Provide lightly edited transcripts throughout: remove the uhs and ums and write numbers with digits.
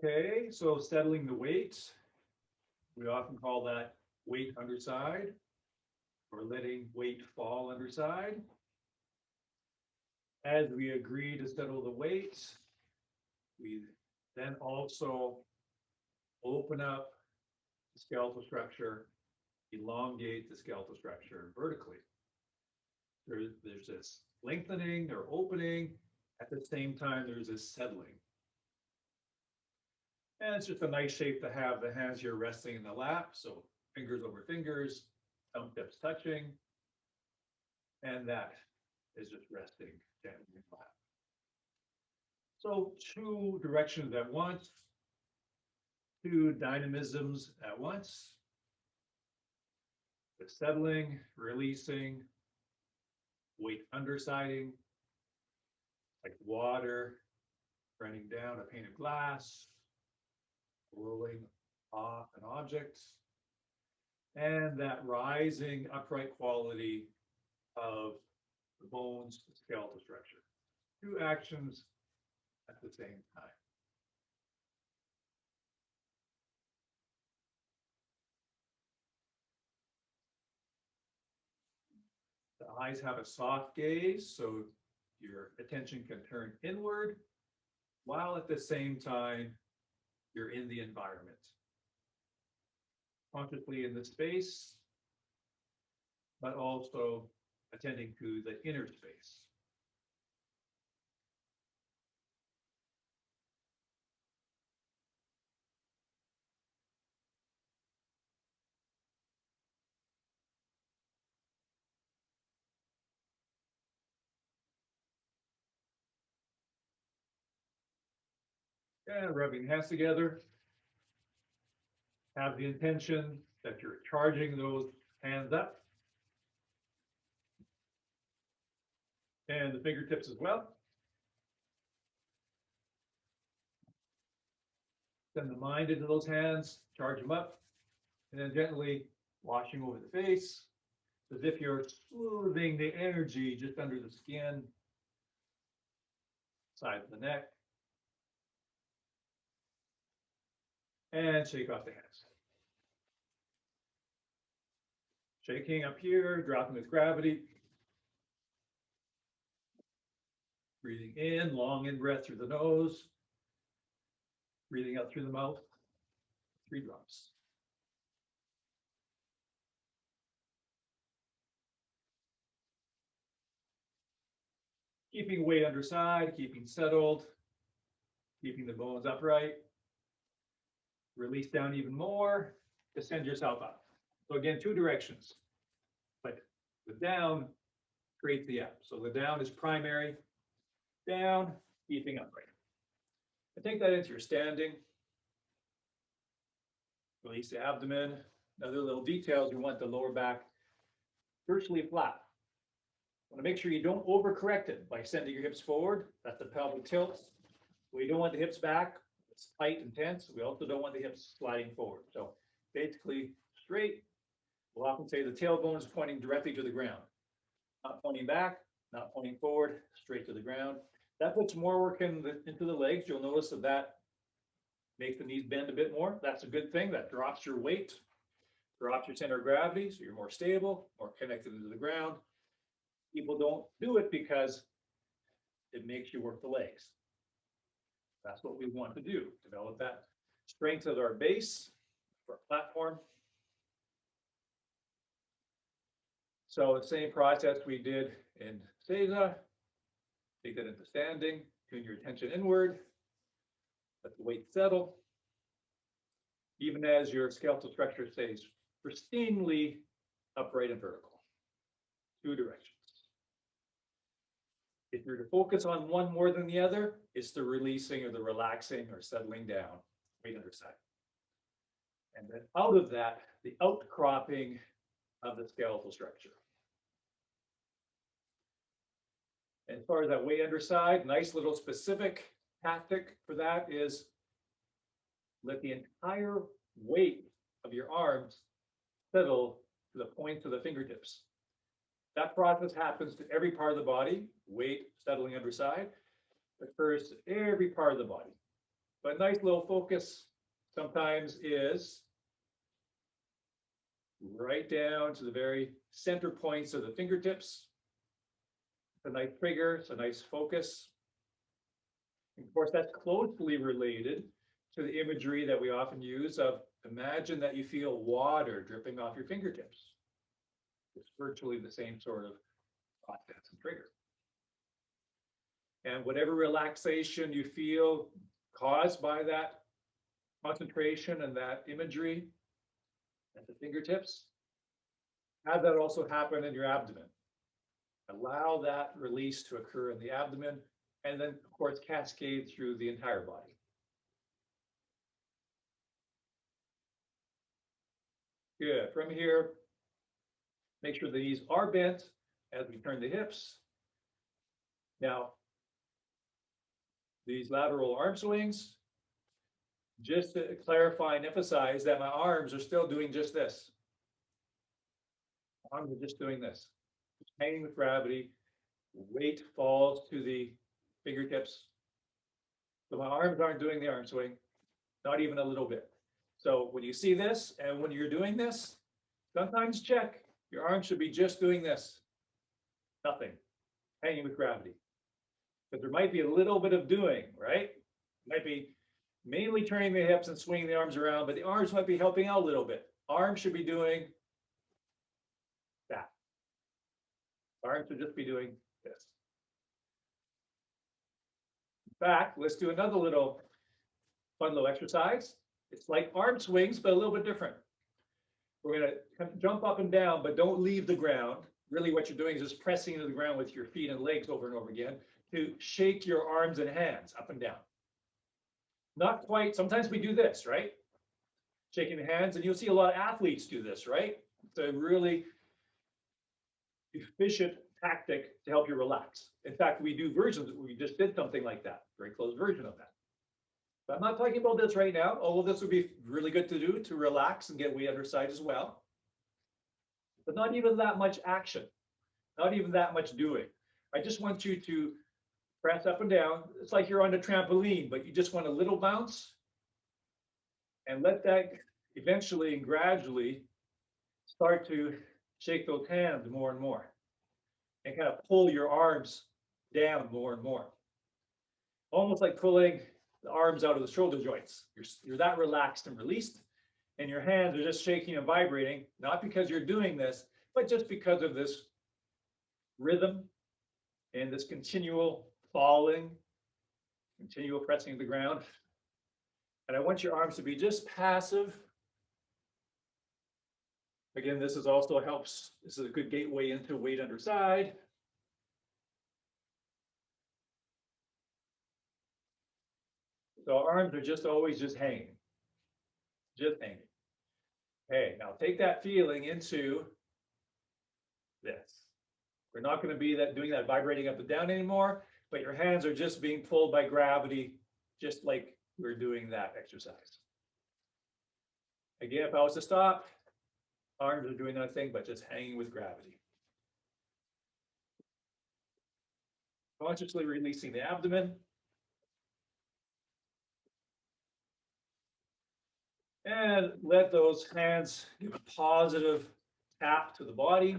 Okay, so settling the weight. We often call that weight underside or letting weight fall underside. As we agree to settle the weight, we then also open up the skeletal structure, elongate the skeletal structure vertically. There's this lengthening or opening. At the same time, there's this settling. And it's just a nice shape to have the hands here resting in the lap. So fingers over fingers, thumb tips touching. And that is just resting gently in the lap. So two directions at once, two dynamisms at once. The settling, releasing, weight undersiding, like water running down a pane of glass, rolling off an object, and that rising upright quality of the bones, the skeletal structure. Two actions at the same time. The eyes have a soft gaze, so your attention can turn inward, while at the same time, you're in the environment. Consciously in the space, but also attending to the inner space. And rubbing hands together. Have the intention that you're charging those hands up. And the fingertips as well. Send the mind into those hands, charge them up, and then gently washing over the face, as if you're smoothing the energy just under the skin, side of the neck, and shake off the hands. Shaking up here, dropping with gravity. Breathing in, long in breath through the nose. Breathing out through the mouth. 3 drops. Keeping weight underside, keeping settled, keeping the bones upright. Release down even more to send yourself up. So again, 2 directions, but the down creates the up. So the down is primary, down, keeping upright. And take that into your standing. Release the abdomen. Another little details, you want the lower back virtually flat. Want to make sure you don't overcorrect it by sending your hips forward. That's the pelvic tilt. We don't want the hips back. It's tight and tense. We also don't want the hips sliding forward. So basically straight. We'll often say the tailbone is pointing directly to the ground. Not pointing back, not pointing forward, straight to the ground. That puts more work into the legs. You'll notice that makes the knees bend a bit more. That's a good thing. That drops your weight, drops your center of gravity, so you're more stable, more connected to the ground. People don't do it because it makes you work the legs. That's what we want to do, develop that strength of our base, our platform. So the same process we did in Seiza, take that into standing, tune your attention inward, let the weight settle. Even as your skeletal structure stays pristinely upright and vertical. 2 directions. If you're to focus on one more than the other, it's the releasing or the relaxing or settling down, weight underside. And then out of that, the outcropping of the skeletal structure. As far as that weight underside, nice little specific tactic for that is let the entire weight of your arms settle to the points of the fingertips. That process happens to every part of the body. Weight settling underside occurs to every part of the body. But nice little focus sometimes is right down to the very center points of the fingertips. It's a nice trigger, it's a nice focus. Of course, that's closely related to the imagery that we often use of imagine that you feel water dripping off your fingertips. It's virtually the same sort of process and trigger. And whatever relaxation you feel caused by that concentration and that imagery at the fingertips, have that also happen in your abdomen. Allow that release to occur in the abdomen, and then, of course, cascade through the entire body. Good. From here, make sure the knees are bent as we turn the hips. Now, these lateral arm swings, just to clarify and emphasize that my arms are still doing just this. My arms are just doing this, just hanging with gravity. Weight falls to the fingertips. So my arms aren't doing the arm swing, not even a little bit. So when you see this and when you're doing this, sometimes check, your arms should be just doing this. Nothing, hanging with gravity. But there might be a little bit of doing, right? Might be mainly turning the hips and swinging the arms around, but the arms might be helping out a little bit. Arms should be doing that. Arms should just be doing this. In fact, let's do another little fun little exercise. It's like arm swings, but a little bit different. We're going to jump up and down, but don't leave the ground. Really what you're doing is just pressing into the ground with your feet and legs over and over again to shake your arms and hands up and down. Not quite, sometimes we do this, right? Shaking the hands, and you'll see a lot of athletes do this, right? It's a really efficient tactic to help you relax. In fact, we do versions, we just did something like that, very close version of that. But I'm not talking about this right now, although this would be really good to do to relax and get Weight-Underside as well. But not even that much action, not even that much doing. I just want you to press up and down. It's like you're on a trampoline, but you just want a little bounce and let that eventually and gradually start to shake those hands more and more and kind of pull your arms down more and more. Almost like pulling the arms out of the shoulder joints. You're that relaxed and released, and your hands are just shaking and vibrating, not because you're doing this, but just because of this rhythm and this continual falling, continual pressing of the ground. And I want your arms to be just passive. Again, this is also helps, this is a good gateway into Weight-Underside. So our arms are just always just hanging, just hanging. Okay, now take that feeling into this. We're not going to be doing that vibrating up and down anymore, but your hands are just being pulled by gravity, just like we're doing that exercise. Again, if I was to stop, arms are doing nothing but just hanging with gravity. Consciously releasing the abdomen. And let those hands give a positive tap to the body.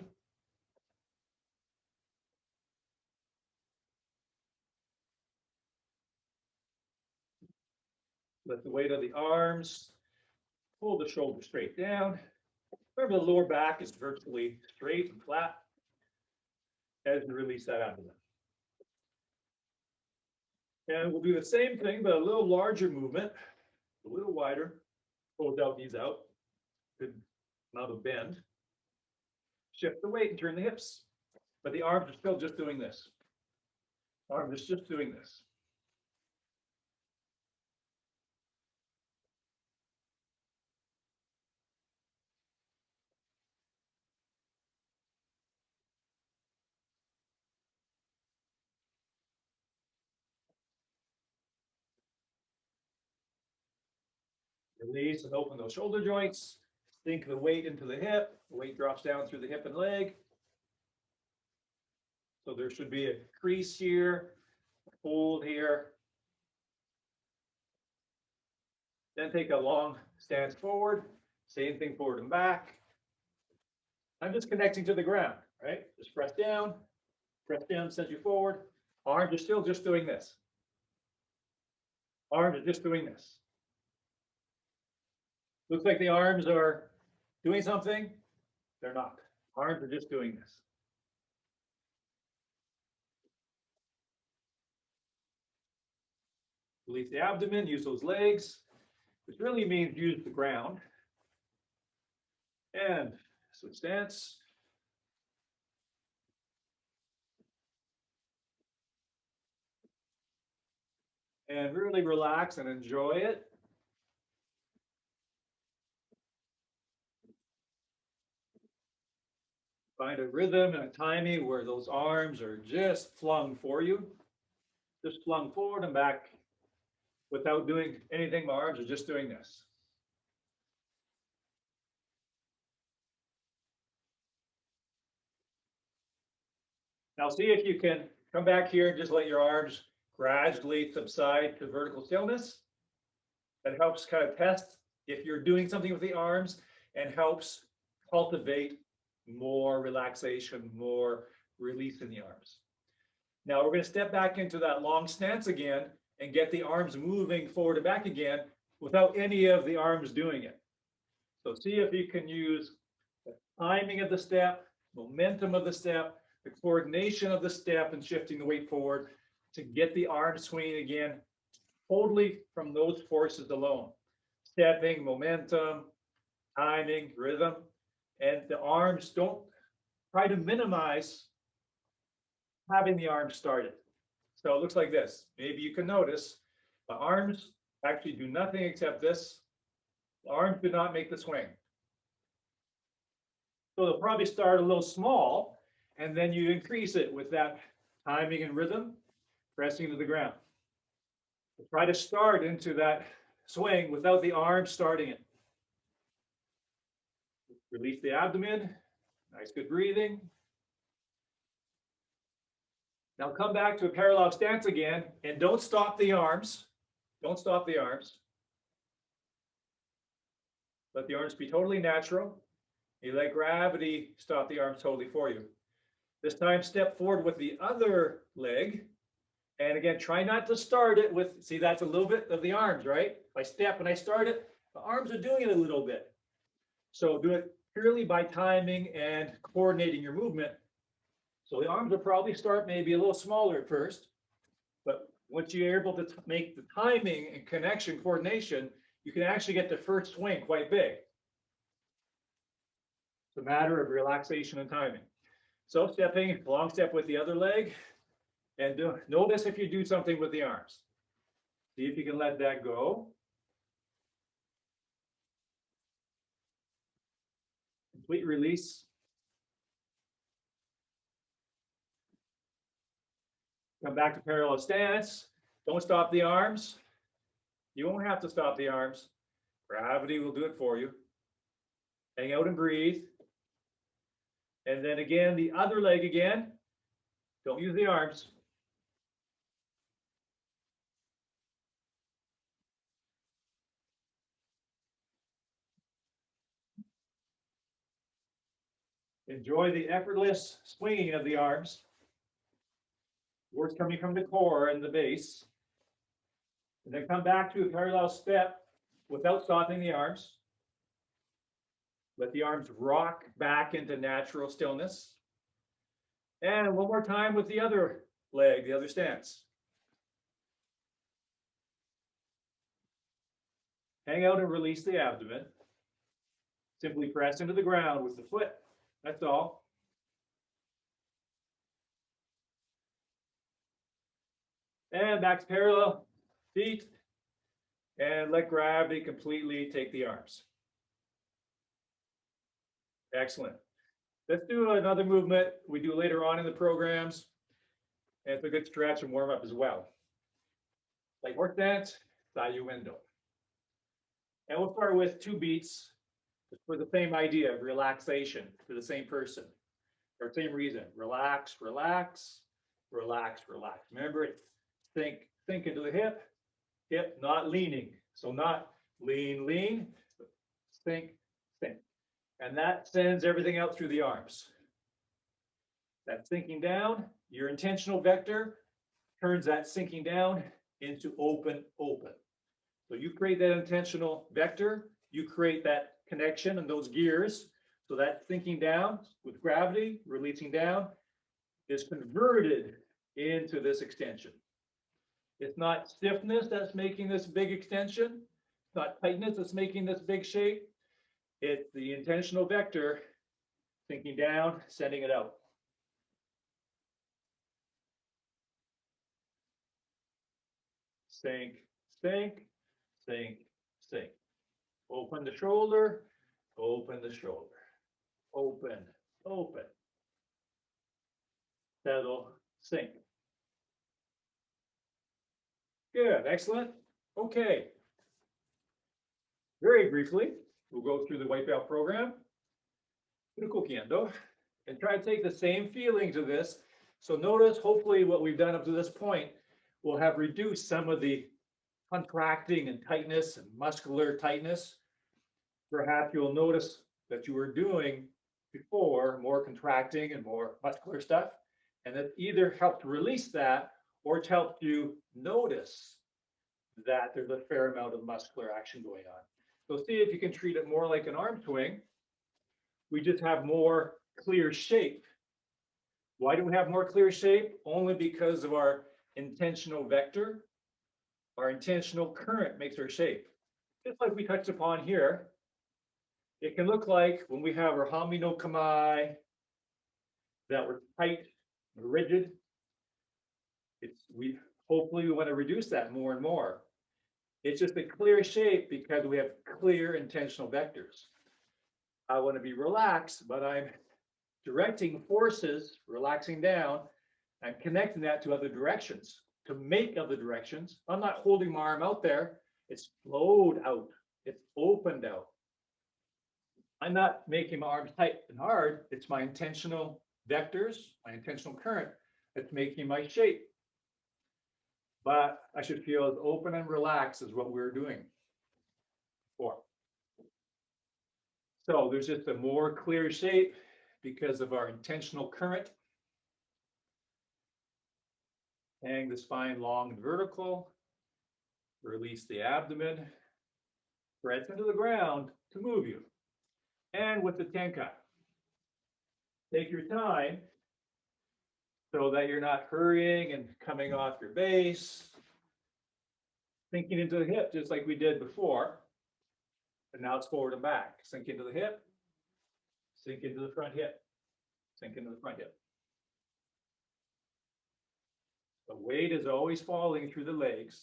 Let the weight of the arms pull the shoulder straight down. Remember, the lower back is virtually straight and flat as you release that abdomen. And we'll do the same thing, but a little larger movement, a little wider. Pull the knees out. Good amount of bend. Shift the weight and turn the hips. But the arms are still just doing this. Arms are just doing this. Release and open those shoulder joints. Sink the weight into the hip. The weight drops down through the hip and leg. So there should be a crease here, a fold here. Then take a long stance forward. Same thing forward and back. I'm just connecting to the ground, right? Just press down, send you forward. Arms are still just doing this. Arms are just doing this. Looks like the arms are doing something. They're not. Arms are just doing this. Release the abdomen, use those legs, which really means use the ground. And switch stance. And really relax and enjoy it. Find a rhythm and a timing where those arms are just flung for you. Just flung forward and back without doing anything. My arms are just doing this. Now see if you can come back here and just let your arms gradually subside to vertical stillness. That helps kind of test if you're doing something with the arms and helps cultivate more relaxation, more release in the arms. Now we're going to step back into that long stance again and get the arms moving forward and back again without any of the arms doing it. So see if you can use the timing of the step, momentum of the step, the coordination of the step and shifting the weight forward to get the arm swinging again, totally from those forces alone. Stepping, momentum, timing, rhythm, and the arms, don't try to minimize having the arms started. So it looks like this. Maybe you can notice the arms actually do nothing except this. The arms do not make the swing. So they'll probably start a little small, and then you increase it with that timing and rhythm, pressing to the ground. Try to start into that swing without the arms starting it. Release the abdomen. Nice, good breathing. Now come back to a parallel stance again, and don't stop the arms. Don't stop the arms. Let the arms be totally natural. You let gravity stop the arms totally for you. This time, step forward with the other leg. And again, try not to start it with, see, that's a little bit of the arms, right? If I step and I start it, the arms are doing it a little bit. So do it purely by timing and coordinating your movement. So the arms will probably start maybe a little smaller at first, but once you're able to make the timing and connection coordination, you can actually get the first swing quite big. It's a matter of relaxation and timing. So stepping, long step with the other leg, and notice if you do something with the arms. See if you can let that go. Complete release. Come back to parallel stance. Don't stop the arms. You won't have to stop the arms. Gravity will do it for you. Hang out and breathe. And then again, the other leg again. Don't use the arms. Enjoy the effortless swinging of the arms. Words coming from the core and the base. And then come back to a parallel step without stopping the arms. Let the arms rock back into natural stillness. And one more time with the other leg, the other stance. Hang out and release the abdomen. Simply press into the ground with the foot. That's all. And back to parallel feet. And let gravity completely take the arms. Excellent. Let's do another movement we do later on in the programs. And it's a good stretch and warm up as well. Like work dance, side window. And we'll start with 2 beats for the same idea of relaxation for the same person. For the same reason. Relax, relax, relax, relax. Remember, it's think into the hip, not leaning. So not lean, lean, sink, sink. And that sends everything out through the arms. That sinking down, your intentional vector turns that sinking down into open, open. So you create that intentional vector, you create that connection and those gears. So that sinking down with gravity, releasing down, is converted into this extension. It's not stiffness that's making this big extension. It's not tightness that's making this big shape. It's the intentional vector sinking down, sending it out. Sink, sink, sink, sink. Open the shoulder, open the shoulder. Open, open. Settle, sink. Good, excellent. Okay. Very briefly, we'll go through the white belt program, and try to take the same feelings of this. So notice, hopefully, what we've done up to this point will have reduced some of the contracting and tightness and muscular tightness. Perhaps you'll notice that you were doing before more contracting and more muscular stuff, and that either helped release that or it's helped you notice that there's a fair amount of muscular action going on. So see if you can treat it more like an arm swing. We just have more clear shape. Why do we have more clear shape? Only because of our intentional vector. Our intentional current makes our shape. Just like we touched upon here, it can look like when we have our Hanmi no Kamae, that we're tight, rigid. Hopefully we want to reduce that more and more. It's just a clear shape because we have clear intentional vectors. I want to be relaxed, but I'm directing forces, relaxing down, and connecting that to other directions, to make other directions. I'm not holding my arm out there. It's flowed out. It's opened out. I'm not making my arms tight and hard. It's my intentional vectors, my intentional current that's making my shape. But I should feel as open and relaxed as what we're doing before. So there's just a more clear shape because of our intentional current. Hang the spine long and vertical. Release the abdomen. Press into the ground to move you. And with the tenkai, take your time so that you're not hurrying and coming off your base. Sinking into the hip, just like we did before. And now it's forward and back. Sink into the hip. Sink into the front hip. Sink into the front hip. The weight is always falling through the legs.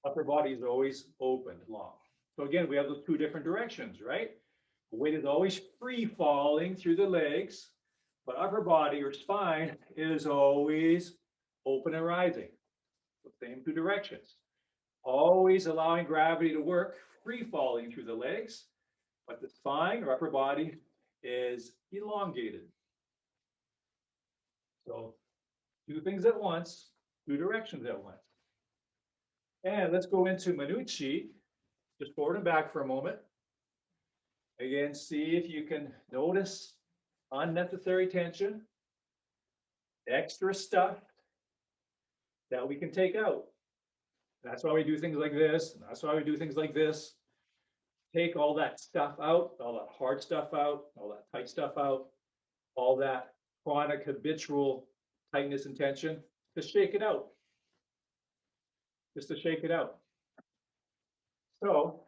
Upper body is always open, long. So again, we have those two different directions, right? The weight is always free falling through the legs, but upper body or spine is always open and rising. The same two directions. Always allowing gravity to work, free falling through the legs, but the spine or upper body is elongated. So two things at once, two directions at once. And let's go into Manucci, just forward and back for a moment. Again, see if you can notice unnecessary tension, extra stuff that we can take out. That's why we do things like this. And that's why we do things like this. Take all that stuff out, all that hard stuff out, all that tight stuff out, all that chronic habitual tightness and tension. Just shake it out. Just to shake it out. So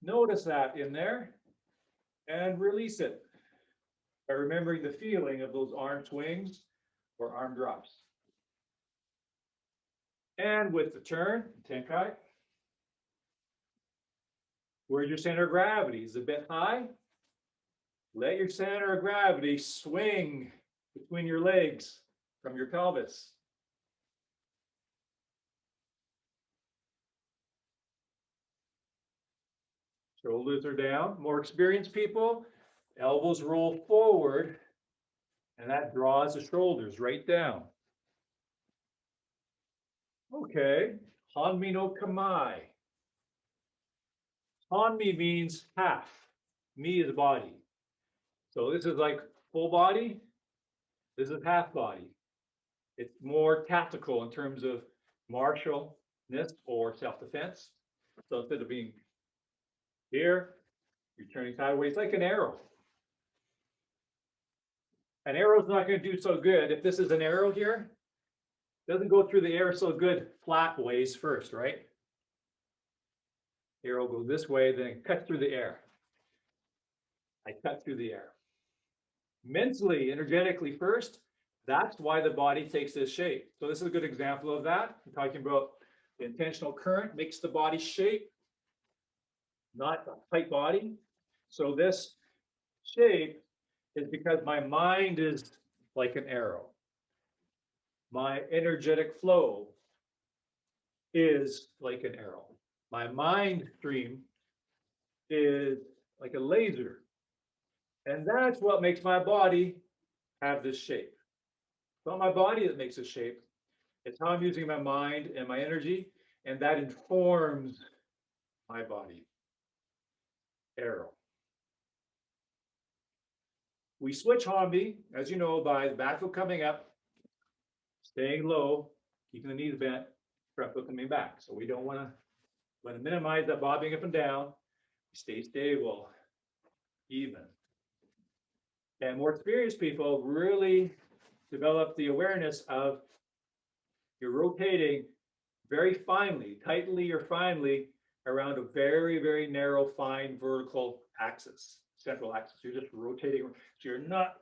notice that in there and release it by remembering the feeling of those arm swings or arm drops. And with the turn, tenkai. Where's your center of gravity? Is it a bit high? Let your center of gravity swing between your legs from your pelvis. Shoulders are down. More experienced people, elbows roll forward, and that draws the shoulders right down. Okay, Hanmi no kamai. Hanmi means half. Mi is body. So this is like full body. This is half body. It's more tactical in terms of martialness or self-defense. So instead of being here, you're turning sideways like an arrow. An arrow's not going to do so good. If this is an arrow here, it doesn't go through the air so good flat ways first, right? Arrow goes this way, then it cuts through the air. I cut through the air. Mentally, energetically first, that's why the body takes this shape. So this is a good example of that. I'm talking about the intentional current makes the body shape, not a tight body. So this shape is because my mind is like an arrow. My energetic flow is like an arrow. My mind stream is like a laser. And that's what makes my body have this shape. It's not my body that makes this shape. It's how I'm using my mind and my energy, and that informs my body. Arrow. We switch Hanmi, as you know, by the back foot coming up, staying low, keeping the knees bent, front foot coming back. So we don't want to minimize that bobbing up and down. Stay stable, even. And more experienced people really develop the awareness of you're rotating very finely, tightly or finely around a very, very narrow, fine vertical axis, central axis. You're just rotating. So you're not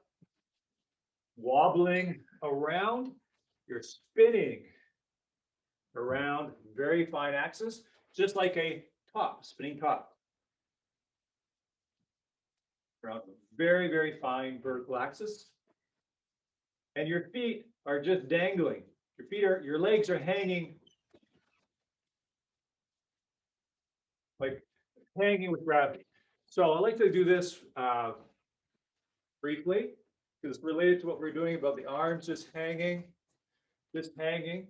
wobbling around, you're spinning around very fine axis, just like a top, spinning top. Around a very, very fine vertical axis. And your feet are just dangling. Your legs are hanging, like hanging with gravity. So I like to do this briefly, because it's related to what we're doing about the arms just hanging, just hanging.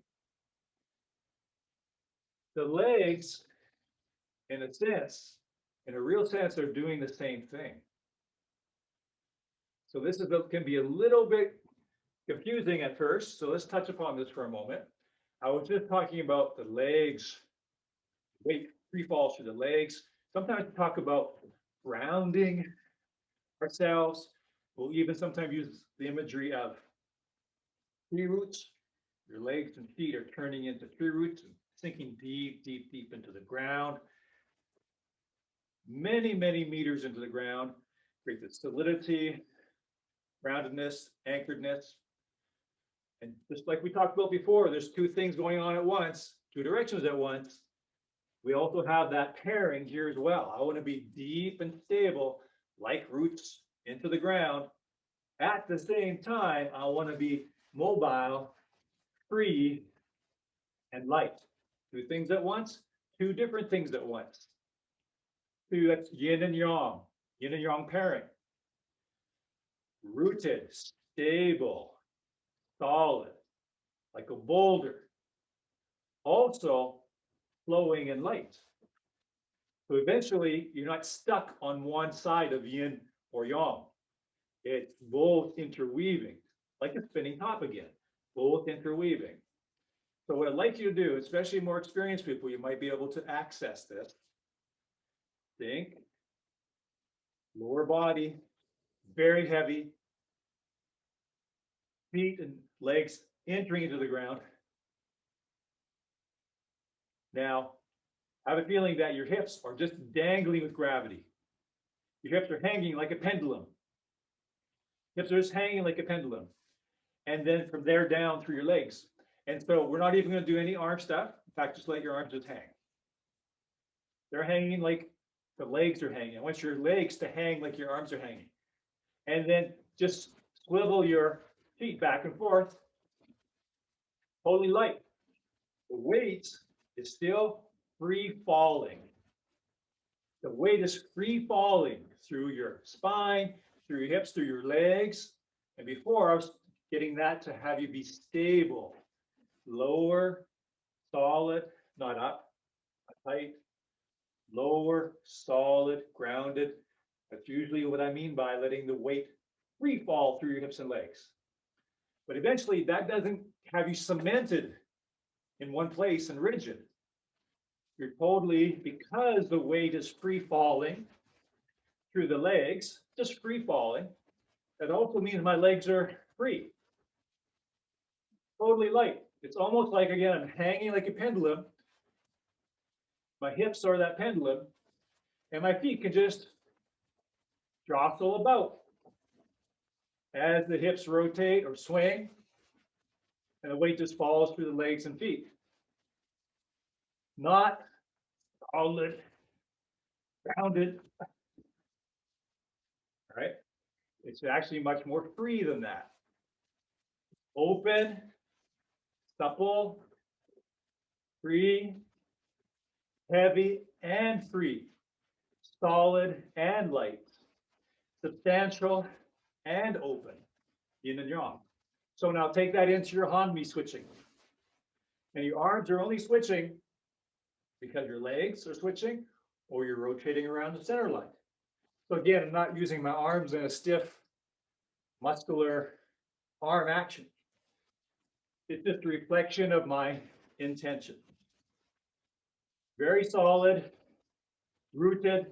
The legs, in a sense, in a real sense, are doing the same thing. So this can be a little bit confusing at first. So let's touch upon this for a moment. I was just talking about the legs, weight free falls through the legs. Sometimes we talk about grounding ourselves. We'll even sometimes use the imagery of tree roots. Your legs and feet are turning into tree roots and sinking deep, deep, deep into the ground. Many, many meters into the ground. Create the solidity, groundedness, anchoredness. And just like we talked about before, there's two things going on at once, two directions at once. We also have that pairing here as well. I want to be deep and stable, like roots into the ground. At the same time, I want to be mobile, free, and light. Two things at once, two different things at once. That's yin and yang pairing. Rooted, stable, solid, like a boulder. Also flowing and light. So eventually you're not stuck on one side of yin or yang. It's both interweaving, like a spinning top again, both interweaving. So what I'd like you to do, especially more experienced people, you might be able to access this. Think, lower body, very heavy, feet and legs entering into the ground. Now, I have a feeling that your hips are just dangling with gravity. Your hips are hanging like a pendulum. Hips are just hanging like a pendulum. And then from there down through your legs. And so we're not even going to do any arm stuff. In fact, just let your arms just hang. They're hanging like the legs are hanging. I want your legs to hang like your arms are hanging. And then just swivel your feet back and forth. Totally light. The weight is still free falling. The weight is free falling through your spine, through your hips, through your legs. And before I was getting that to have you be stable, lower, solid, not up, not tight, lower, solid, grounded. That's usually what I mean by letting the weight free fall through your hips and legs. But eventually that doesn't have you cemented in one place and rigid. You're totally, because the weight is free falling through the legs, just free falling, that also means my legs are free, totally light. It's almost like, again, I'm hanging like a pendulum. My hips are that pendulum, and my feet can just jostle about as the hips rotate or swing, and the weight just falls through the legs and feet. Not solid, grounded. All right? It's actually much more free than that. Open, supple, free, heavy and free, solid and light, substantial and open, yin and yang. So now take that into your Hanmi switching. And your arms are only switching because your legs are switching or you're rotating around the center line. So again, I'm not using my arms in a stiff, muscular arm action. It's just a reflection of my intention. Very solid, rooted,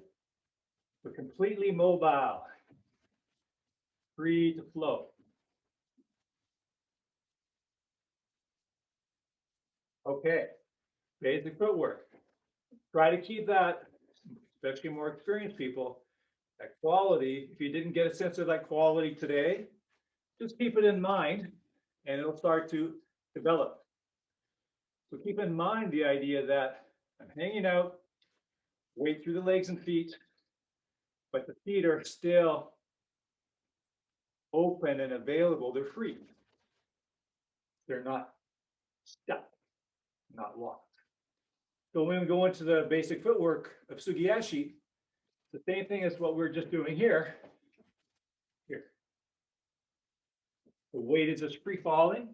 but completely mobile, free to flow. Okay, basic footwork. Try to keep that, especially more experienced people, that quality. If you didn't get a sense of that quality today, just keep it in mind and it'll start to develop. So keep in mind the idea that I'm hanging out, weight through the legs and feet, but the feet are still open and available. They're free. They're not stuck, not locked. So when we go into the basic footwork of Sugiyashi, the same thing as what we're just doing here. Here. The weight is just free falling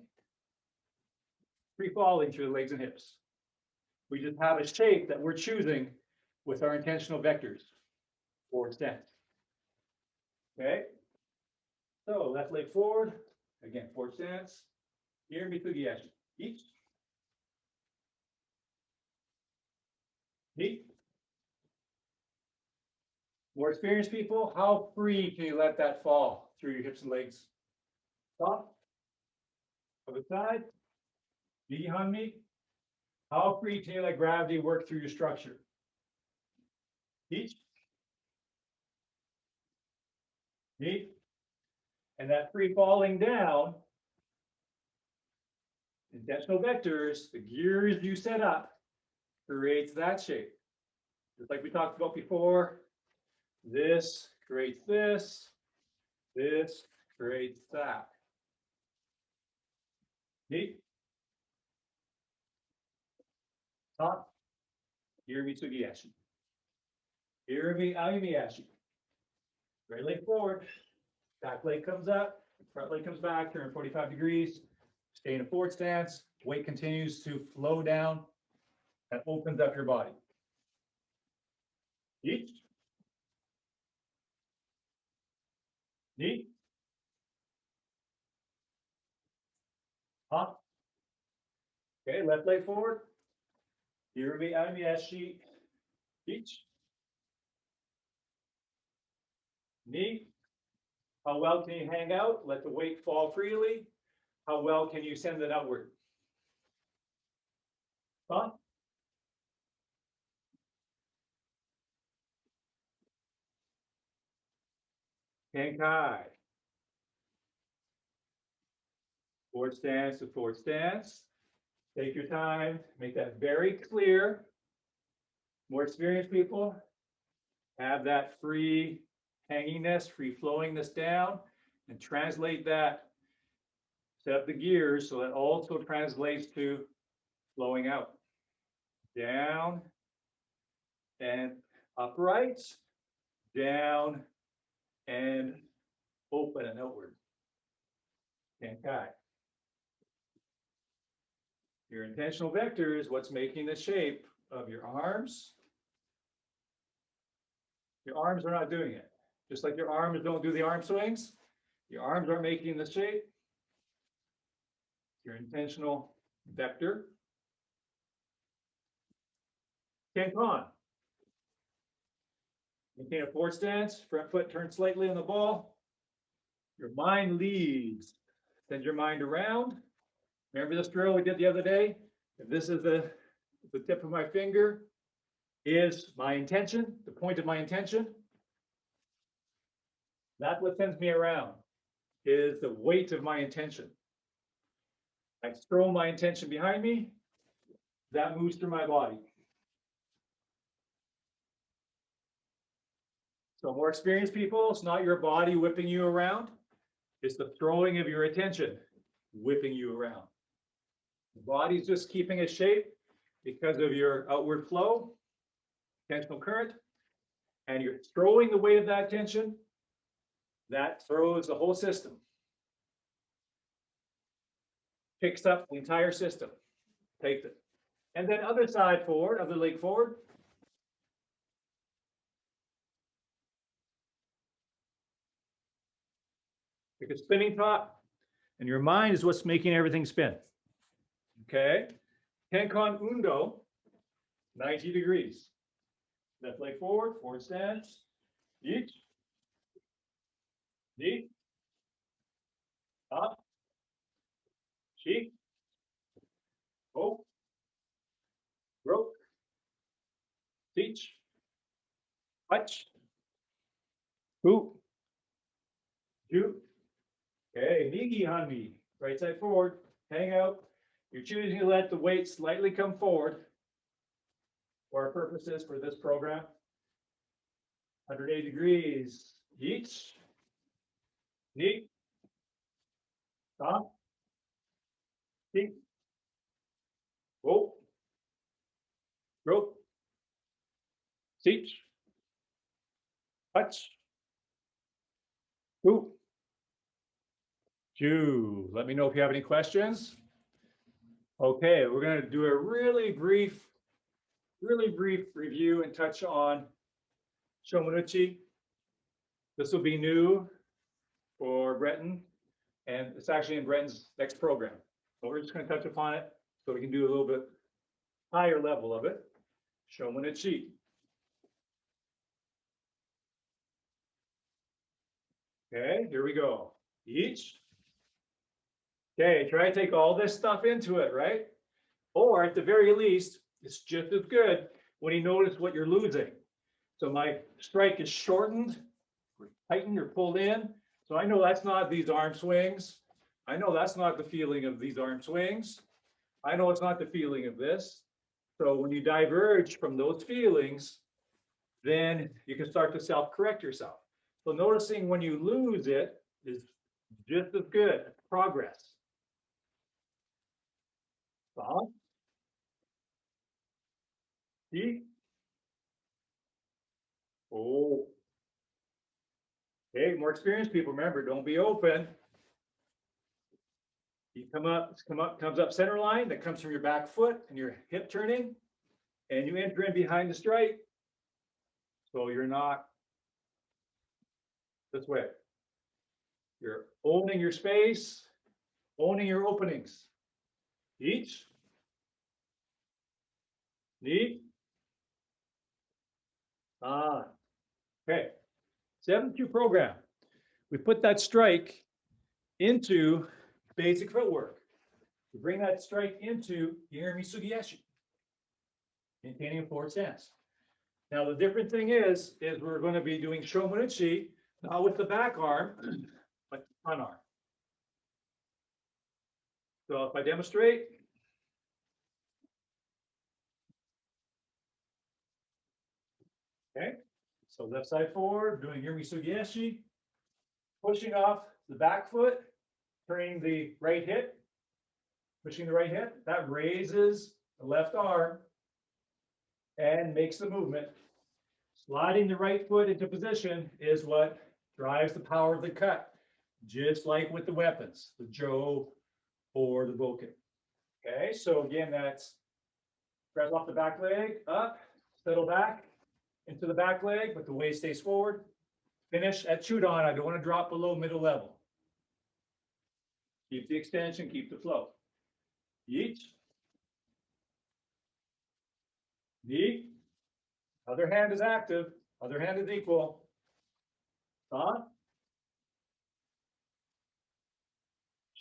through the legs and hips. We just have a shape that we're choosing with our intentional vectors. Forward stance. Okay. So left leg forward. Again, forward stance. Here, Mitsugiyashi. Each. Knee. More experienced people, how free can you let that fall through your hips and legs? Top. Other side. Knee Hanmi. How free can you let gravity work through your structure? Each. Knee. And that free falling down, intentional vectors, the gears you set up, creates that shape. Just like we talked about before, this creates this creates that. Neat. Top. Irimi Sugiyashi. Irimi Ayumiyashi. Right leg forward. Back leg comes up. Front leg comes back. Turn 45 degrees. Stay in a forward stance. Weight continues to flow down. That opens up your body. Each. Knee. Hop. Okay, left leg forward. Irimi Ayumiyashi. Each. Knee. How well can you hang out? Let the weight fall freely. How well can you send it outward? Huh? Kenkai. Forward stance to forward stance. Take your time. Make that very clear. More experienced people have that free hanginess, free flowingness down, and translate that. Set up the gears so that also translates to flowing out. Down and upright, down and open and outward. Kenkai. Your intentional vector is what's making the shape of your arms. Your arms are not doing it. Just like your arms don't do the arm swings, your arms aren't making the shape. Your intentional vector. Kankan. Maintain a forward stance, front foot turns slightly on the ball. Your mind leads. Send your mind around. Remember this drill we did the other day? If this is the tip of my finger, is my intention, the point of my intention. That's what sends me around, is the weight of my intention. I throw my intention behind me, that moves through my body. So more experienced people, it's not your body whipping you around, it's the throwing of your attention whipping you around. The body's just keeping a shape because of your outward flow, tensional current, and you're throwing the weight of that tension, that throws the whole system. Picks up the entire system, takes it. And then other side forward, other leg forward. Pick a spinning top, and your mind is what's making everything spin. Okay? Kankan Undo, 90 degrees. Left leg forward, forward stance. Each. Knee. Up. Cheek. Hope. Rope. Teach. Touch. Hoop. Shoot. Okay, Nigi Hanmi. Right side forward. Hang out. You're choosing to let the weight slightly come forward for our purposes for this program. 180 degrees each. Knee. Stop. Feet. Rope. Rope. Teach. Touch. Hoop. Chew. Let me know if you have any questions. Okay, we're going to do a really brief review and touch on Shomanuchi. This will be new for Breton, and it's actually in Breton's next program. But we're just going to touch upon it so we can do a little bit higher level of it. Shomanuchi. Okay, here we go. Each. Okay, try to take all this stuff into it, right? Or at the very least, it's just as good when you notice what you're losing. So my strike is shortened, or tightened, or pulled in. So I know that's not these arm swings. I know that's not the feeling of these arm swings. I know it's not the feeling of this. So when you diverge from those feelings, then you can start to self-correct yourself. So noticing when you lose it is just as good as progress. Stop. See? Oh. Okay, more experienced people, remember, don't be open. You comes up center line, that comes from your back foot and your hip turning, and you enter in behind the strike. So you're not this way. You're owning your space, owning your openings. Each. Knee. Okay. 7-2 program. We put that strike into basic footwork. We bring that strike into Hanmi Sugieshi, maintaining a forward stance. Now the different thing is we're going to be doing Shomanuchi, not with the back arm, but the front arm. So if I demonstrate, okay, so left side forward, doing Hanmi Sugieshi, pushing off the back foot, turning the right hip, pushing the right hip, that raises the left arm and makes the movement. Sliding the right foot into position is what drives the power of the cut, just like with the weapons, the Joe or the Boken. Okay, so again, that's press off the back leg, up, settle back into the back leg, but the weight stays forward. Finish at Chudon. I don't want to drop below middle level. Keep the extension, keep the flow. Each. Knee. Other hand is active. Other hand is equal. On.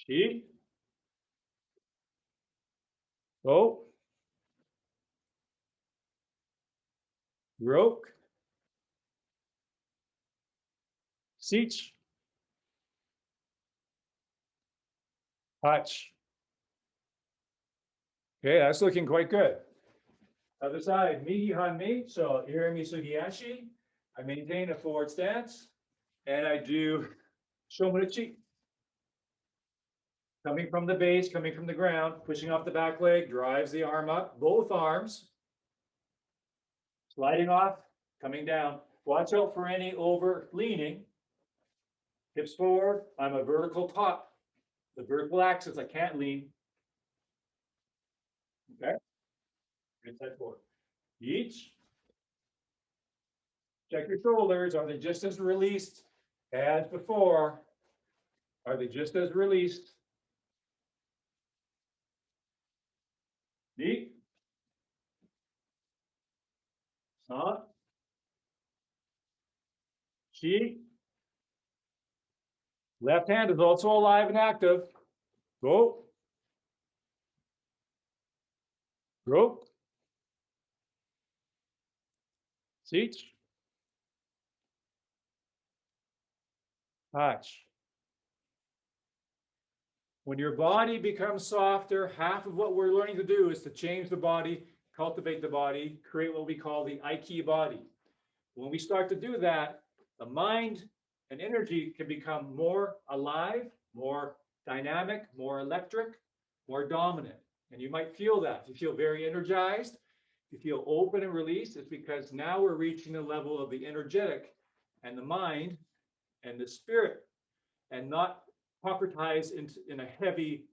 Chi. Go. Roke. Seach. Touch. Okay, that's looking quite good. Other side, Mihi Hanmi. So Irimi Sugiyashi. I maintain a forward stance. And I do Shomurachi. Coming from the base, coming from the ground, pushing off the back leg, drives the arm up, both arms. Sliding off, coming down. Watch out for any over leaning. Hips forward. I'm a vertical top. The vertical axis, I can't lean. Okay. Good side forward. Each. Check your shoulders. Are they just as released as before? Are they just as released? Knee. Up. Chi. Left hand is also alive and active. Go. Rope. Seach. Touch. When your body becomes softer, half of what we're learning to do is to change the body, cultivate the body, create what we call the Aiki body. When we start to do that, the mind and energy can become more alive, more dynamic, more electric, more dominant. And you might feel that. You feel very energized. You feel open and released. It's because now we're reaching the level of the energetic and the mind and the spirit, and not corporatized in a heavy